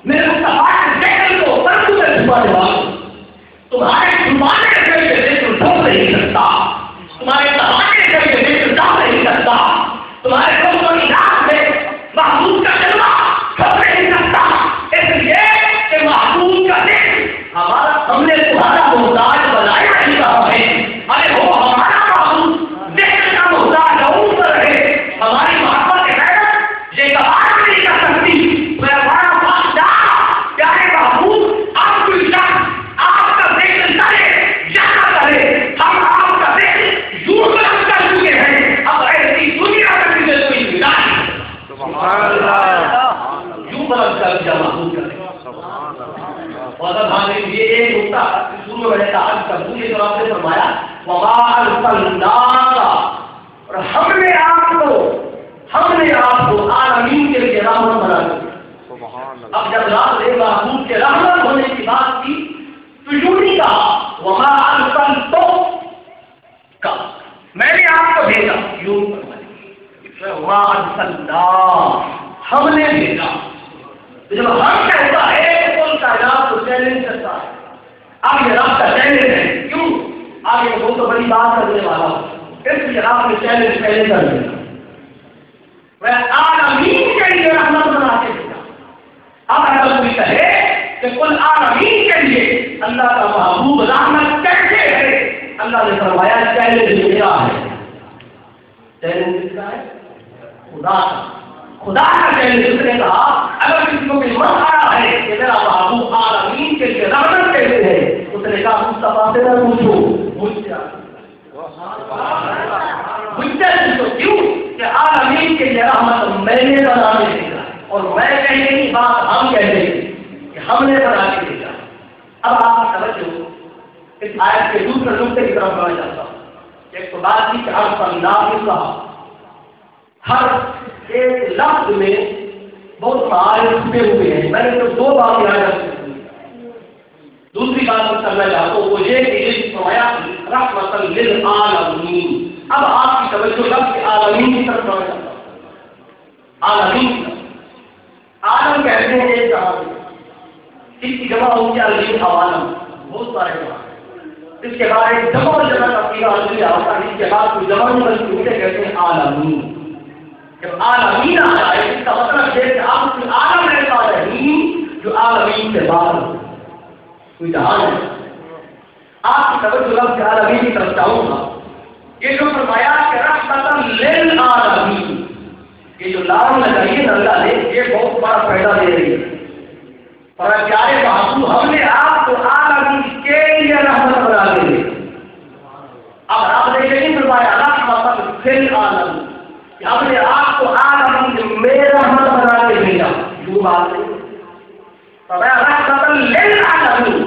میرے مصطفیٰ کے ذکر کو پرتو میں چھپانے والوں، تمہارے چھپانے کے ذکر ڈھک نہیں سکتا، تمہارے تمانے کے ذکر ڈھک نہیں سکتا، تمہارے دوستوں کی رات میں محمود کا جلوہ ڈھک نہیں سکتا، اس لیے کہ محمود کا ذکر ہمارا، ہم نے تمہارا محتاج بنایا نہیں رہا ہے، ارے وہ ہمارا محمود ذکر کا محتاج ضرور کر رہے، ہماری محبت کے محنت یہ گواہ نہیں کر سکتی، میں ہمارا پیارے محبوب آپ کی شخص آپ کا ذکر کرے یا نہ کرے، ہم آپ کا ذکر یوں بلند کر چکے ہیں، اب ایسی دنیا میں مجھے کوئی ملا نہیں، سبحان اللہ، یوں بلند کر دیا محبوب کا اور اب ہم نے یہ ایک نقطہ شروع میں رہتا آج کا پوری طرح سے فرمایا وما ارسلناک، اور ہم نے آپ کو عالمین کے لیے رحمت بنا دیا۔ اب جب رات محمود کے رحمت ہونے کی بات کی تو یوں نہیں کہا وما ارسلتک، میں نے آپ کو بھیجا، یوں وما ارسلنا، ہم نے بھیجا۔ جب ہم کہتا ہے تو کائنات کو چیلنج کرتا ہے، اب یہ رات کا چیلنج ہے، کیوں؟ آگے وہ تو بڑی بات کرنے والا اس لیے رات میں چیلنج پہلے کر دیا، وہ عالمین کے لیے رحمت بنا کے بھیجا۔ اب اگر کوئی کہے کہ کل عالمین کے لیے اللہ کا محبوب رحمت کیسے ہے، اللہ نے فرمایا چیلنج میرا ہے، چیلنج کس کا ہے؟ خدا کا، خدا کا چیلنج۔ اس نے کہا اگر کسی کو بھی من آیا ہے کہ میرا محبوب عالمین کے لیے رحمت کیسے ہے، اس نے کہا مصطفیٰ سے نہ پوچھو، مجھ سے پوچھو، کیوں کہ عالمین کے لیے رحمت میں نے بنا کے دیا، اور میں کہنے کی بات ہم کہتے ہیں کہ ہم نے بنا کے بھیجا۔ اب آپ کی توجہ اس آیت کے دوسرے نقطے کی طرف بڑھنا چاہتا ہوں۔ ایک تو بات کی کہ ہر فنار کہا، ہر ایک لفظ میں بہت معارف چھپے ہوئے ہیں، میں نے تو دو بات یاد رکھی۔ دوسری بات میں کرنا چاہتا ہوں وہ یہ کہ اس فرمایا رحمۃ للعالمین۔ اب آپ کی توجہ لفظ عالمین کی طرف بڑھنا چاہتا ہوں۔ عالمین، عالم کہتے ہیں ایک جہاں اس کی جمع ہو گیا عالم، عوالم، بہت سارے جمع، اس کے بعد ایک جمع جگہ کا پورا عالمی آتا ہے، اس کے بعد کوئی جمع نہیں بلکہ اسے کہتے ہیں عالمین۔ جب عالمین آ جائے اس کا مطلب یہ کہ آپ کوئی عالم ایسا نہیں جو عالمین سے باہر ہو، کوئی جہان ہے۔ آپ کی توجہ لفظ عالمین کی طرف چاہوں گا، یہ جو فرمایا کہ رحمۃ للعالمین، یہ جو لام لگائی ہے اللہ نے، یہ بہت بڑا فائدہ دے رہی ہے۔ اور پیارے محبوب ہم نے آپ کو عالمین کے لیے رحمت بنا کے دی۔ اب آپ نے یہ نہیں فرمایا رحمت للعالمین، ہم نے آپ کو عالمین میں رحمت بنا کے بھیجا، جو بات نہیں فرمایا رحمت للعالمین،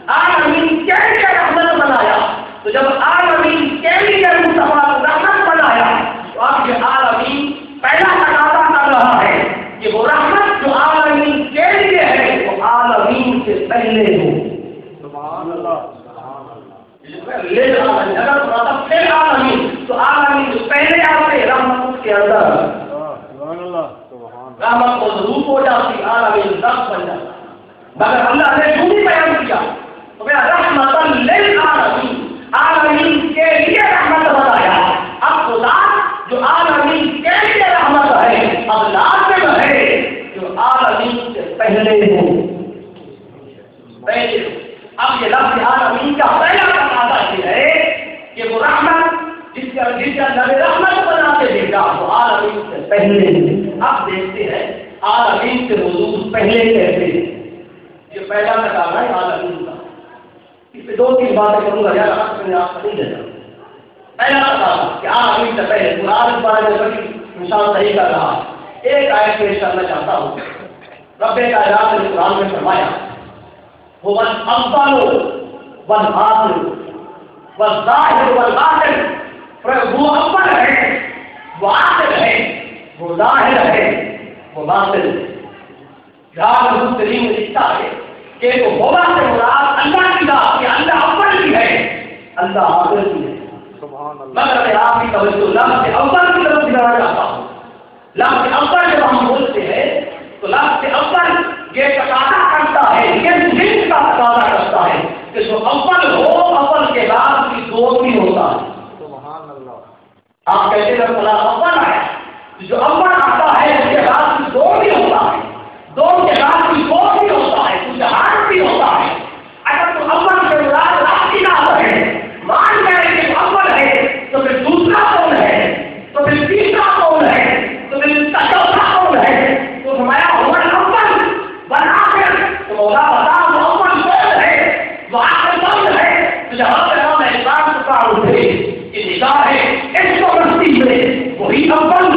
عالمین کے لیے رحمت بنایا۔ تو جب عالمین کے لیے مصطفیٰ کو رحمت بنایا تو اب یہ عالمین پہلا تقاضا کر رہا ہے کہ وہ رحمت جو عالمین کے لیے ہے وہ عالمین سے پہلے ہو۔ سبحان اللہ، اگر مطلب پھر عالمین تو عالمین جو پہلے آتے رحمت اس کے اندر، رحمت مضروب ہو جاتی، عالمین رب بن جاتا، مگر اللہ نے جو بھی بیان کیا تو میں رحمت للعالمین، عالمین کے لیے رحمت بنایا۔ اب خدا جو عالمین کے لیے رحمت ہے اب لازم ہے جو عالمین سے پہلے ہو، پہلے ہو۔ اب یہ لفظ عالمین کا پہلا تقاضا یہ ہے کہ وہ رحمت جس کا اللہ نے رحمت بنا کے بھیجا وہ عالمین سے پہلے ہو۔ اب دیکھتے ہیں عالمین سے وجود پہلے کہتے ہیں، یہ پہلا تقاضا ہے عالمین کا۔ اس پہ دو تین باتیں کروں گا، یار آپ نے آپ نہیں دینا۔ پہلا تقاضا کہ عالمین سے پہلے قرآن کے بارے میں بڑی مثال صحیح کر رہا ہے۔ ایک آیت پیش کرنا چاہتا ہوں، رب کائنات نے قرآن میں فرمایا وہ الاول والآخر والظاہر والباطن، وہ اول ہے، وہ آخر ہے، وہ ظاہر ہے، وہ باطن ہے۔ جہاں مسلم نے لکھا ہے کہ وہ ہوگا سے مراد اللہ کی ذات، یا اللہ اول بھی ہے اللہ آخر بھی ہے۔ مگر میں آپ کی توجہ لفظ اول کی طرف دلانا چاہتا ہوں۔ لفظ اول جب ہم بولتے ہیں تو لفظ اول یہ تقاضا جہاں پہ ہم احسان کا اٹھے کہ نگاہ ہے اس کو مستی میں وہی اول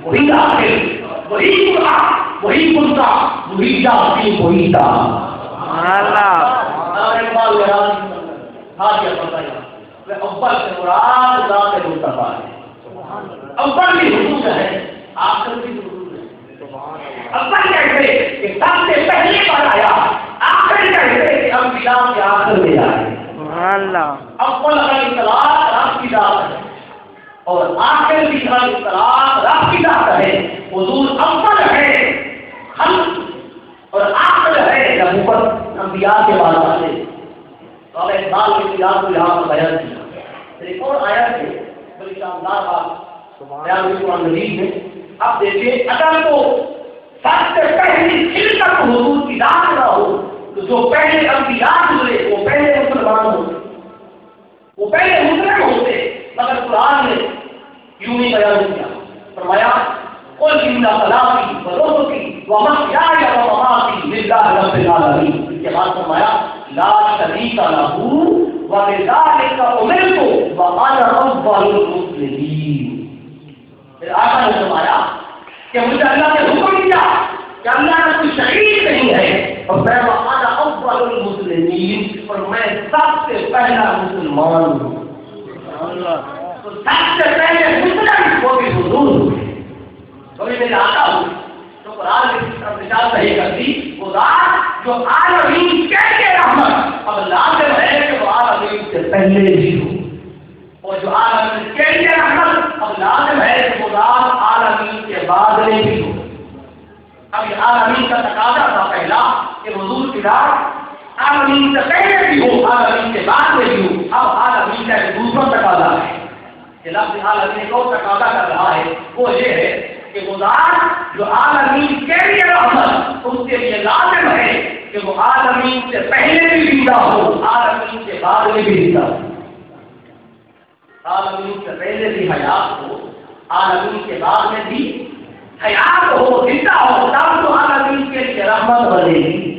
وہی آخر وہی قرآن وہی قرآ وہی جاتی وہی دا اقبال حاجی بتایا اول سے مراد ذات مصطفیٰ ہے اول بھی حدود ہے آخر بھی حدود ہے اول کہتے کہ سب سے پہلے پر آیا آخر کہتے کہ انبیاء کے آخر میں آئے اول اطلاع رب کی ذات ہے اور آخر بھی اطلاع رب کی ذات ہے حضور اول ہے خلق اور آخر ہے نبوت انبیاء کے بعد آتے تو اب اقبال کے خلاف کو یہاں پر بیان کیا پھر ایک اور آیت ہے بڑی شاندار بات بیان ہوئی قرآن مجید میں اب دیکھیے اگر تو سب سے پہلی خلقت حضور کی ذات نہ ہو تو جو پہلے انبیاء گزرے وہ پہلے مسلمان ہوتے وہ پہلے مسلم ہوتے مگر قرآن نے یوں ہی بیان کیا فرمایا قل ان صلاتي ونسكي ومحياي ومماتي لله رب العالمين کے بعد فرمایا لا شریک له وبذلك امرت وانا اول المسلمين پھر آقا نے فرمایا کہ مجھے اللہ نے حکم دیا کہ اللہ کا کوئی شریک نہیں ہے اور میں وانا اول المسلمین اور میں سب سے پہلا مسلمان ہوں تو سب سے پہلے مسلم وہ بھی حضور کبھی میں جاتا ہوں تو قرآن کی مثال صحیح کرتی وہ ذات جو عالمین کے رحمت اب لازم ہے کہ وہ عالمین سے پہلے بھی ہو اور جو عالمین کے رحمت اب لازم ہے کہ وہ ذات عالمین کے بعد میں بھی ہو اب یہ عالمین کا تقاضا تھا پہلا کہ حضور کی ذات عالمین سے پہلے بھی ہو عالمین کے بعد میں بھی ہو اب عالمین کا ایک دوسرا تقاضا ہے کہ لفظ عالمین کو تقاضا کر رہا ہے وہ یہ ہے کہ وہ ذات جو عالمین کے لیے رحمت اس کے لیے لازم ہے کہ وہ عالمین سے پہلے بھی زندہ ہو عالمین کے بعد میں بھی زندہ ہو عالمین سے پہلے بھی حیات ہو عالمین کے بعد میں بھی حیات ہو زندہ ہو تب تو عالمین کے لیے رحمت بنے گی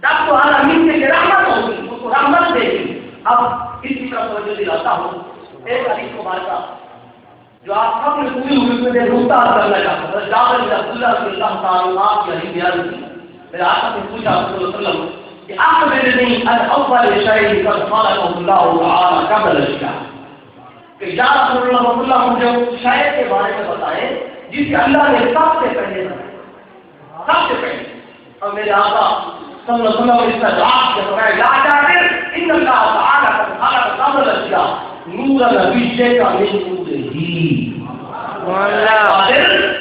تب تو عالمین کے لیے رحمت ہوگی اس کو رحمت دے گی اب اس کی طرف توجہ دلاتا ہوں ایک حدیث کو بارکا جو آپ اپنے پوری ہوئی میں روتا کرنا چاہتا ہے جابر بن عبداللہ رضی اللہ تعالیٰ عنہ کی حدیث بیان کی میرے آقا سے پوچھا صلی اللہ علیہ وسلم کہ آپ میرے نہیں الاول شیء قد خلقه اللہ تعالی قبل الاشیاء کہ یا رسول اللہ مجھے اس شے کے بارے میں بتائیں جس کے اللہ نے سب سے پہلے بنایا سب سے پہلے اور میرے آقا صلی اللہ علیہ وسلم اس کا جواب کے فرمایا لا جابر ان اللہ تعالی قد خلق قبل الاشیاء نور نبی کا من نور ہی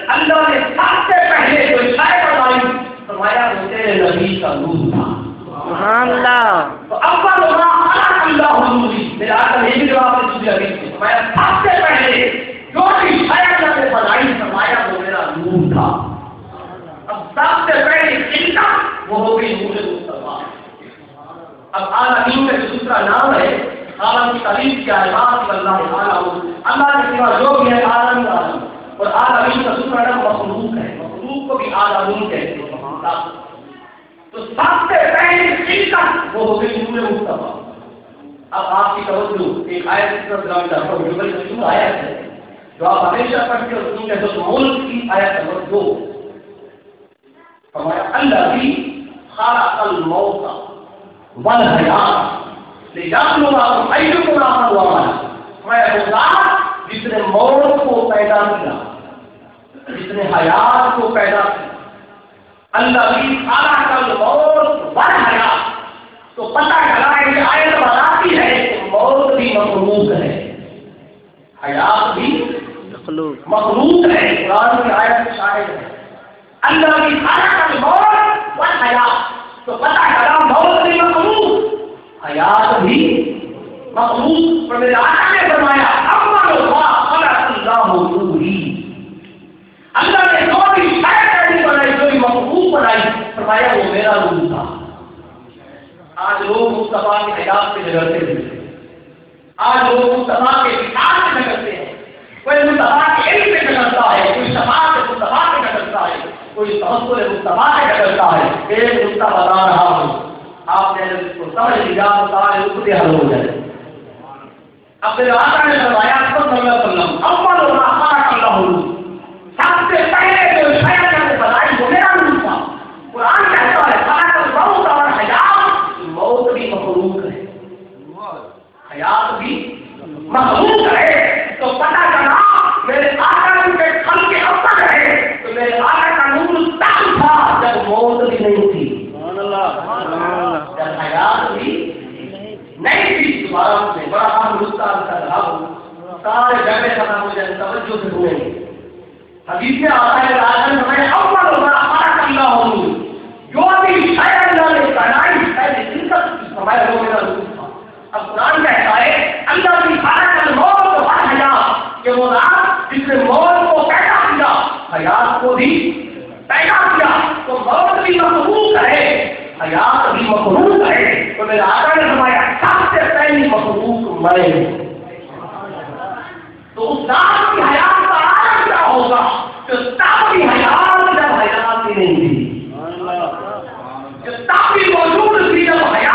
اللہ نے سب سے پہلے جو شے بنائی فرمایا وہ تیرے نبی کا نور تھا سبحان اللہ تو اول ما خلق اللہ نوری میرے آقا نے بھی جواب دیا فرمایا سب سے پہلے جو بھی شے اللہ نے بنائی فرمایا وہ میرا نور تھا اب سب سے پہلے خلقت وہ ہو گئی نور مصطفیٰ اب عالمین میں دوسرا نام ہے عالم کی تعریف کیا ہے بات اللہ تعالیٰ اللہ کے سوا جو بھی ہے عالم عالم اور عالمین کا دوسرا نام مخلوق ہے مخلوق کو بھی عالمین کہتے ہیں تو سب سے پہلی خلقت وہ ہو گئی نور مصطفیٰ اب آپ کی توجہ ایک آیت کی طرف دلانا چاہتا ہوں جو بڑی مشہور آیت ہے جو آپ ہمیشہ پڑھتے ہو سنتے ہیں تو ملک کی آیت نمبر 2 فرمایا الذی خلق الموت والحیات لیبلوکم ایکم احسن عملا میں ذات جس نے موت کو پیدا کیا جس نے حیات کو پیدا کیا الذی خلق الموت والحیات تو پتہ چلا ہے کہ آیت بتاتی ہے کہ موت بھی مخلوق ہے حیات بھی مخلوق ہے قرآن کی آیت شاہد ہے الذی خلق الموت والحیات تو پتہ چلا موت بھی مخلوق حیات بھی مخلوق پر میرے آقا نے فرمایا اول ما خلق اللہ نوری اللہ نے جو بھی شے پیدا بنائی جو بھی مخلوق بنائی فرمایا وہ میرا نور تھا آج لوگ مصطفیٰ کی حیات سے جگڑتے ہیں آج لوگ مصطفیٰ کے وچار سے جگڑتے ہیں کوئی مصطفیٰ کے علم سے جگڑتا ہے کوئی شفاعت مصطفیٰ سے جگڑتا ہے کوئی توسل مصطفیٰ سے جگڑتا ہے ایک نقطہ بتا رہا ہوں آپ نے جب اس کو سمجھ لیا تو سارے اکتے حل ہو جائے. اب میرے آقا نے فرمایا صلی اللہ علیہ وسلم اول ما خلق اللہ، سب سے پہلے جو شیطان نے بنائی وہ میرا روح تھا. قرآن کہتا ہے خلق الموت والحیات، موت بھی مخلوق ہے، حیات بھی مخلوق ہے. تو پتہ چلا میرے آقا کے خلق کے اثر ہے تو میرے آقا کا نور تب تھا جب موت بھی نہیں تھی، جب حیات بھی نہیں تھی. دوبارہ سے بڑا اہم نقطہ کا رہا ہوں، سارے جگہ ختم ہو جائے توجہ سے سنیں گے. حدیث میں آتا ہے راجن ہمیں اول ما خلق اللہ، جو بھی شے اللہ نے بنائی پہلے خلقت ہمارے لوگوں کا روح تھا. اب قرآن کہتا ہے اللہ کی خلق الموت والحیات، کہ وہ ذات جس نے موت کو پیدا کیا حیات کو بھی پیدا کیا. تو موت بھی مخلوق ہے، حیات بھی مخلوق ہے. تو میرے آقا نے فرمایا سب سے پہلی مخلوق میں. تو اس ذات کی حیات کا عالم کیا ہوگا جو تب بھی حیات جب حیات ہی نہیں تھی، جو تب بھی موجود تھی جب حیات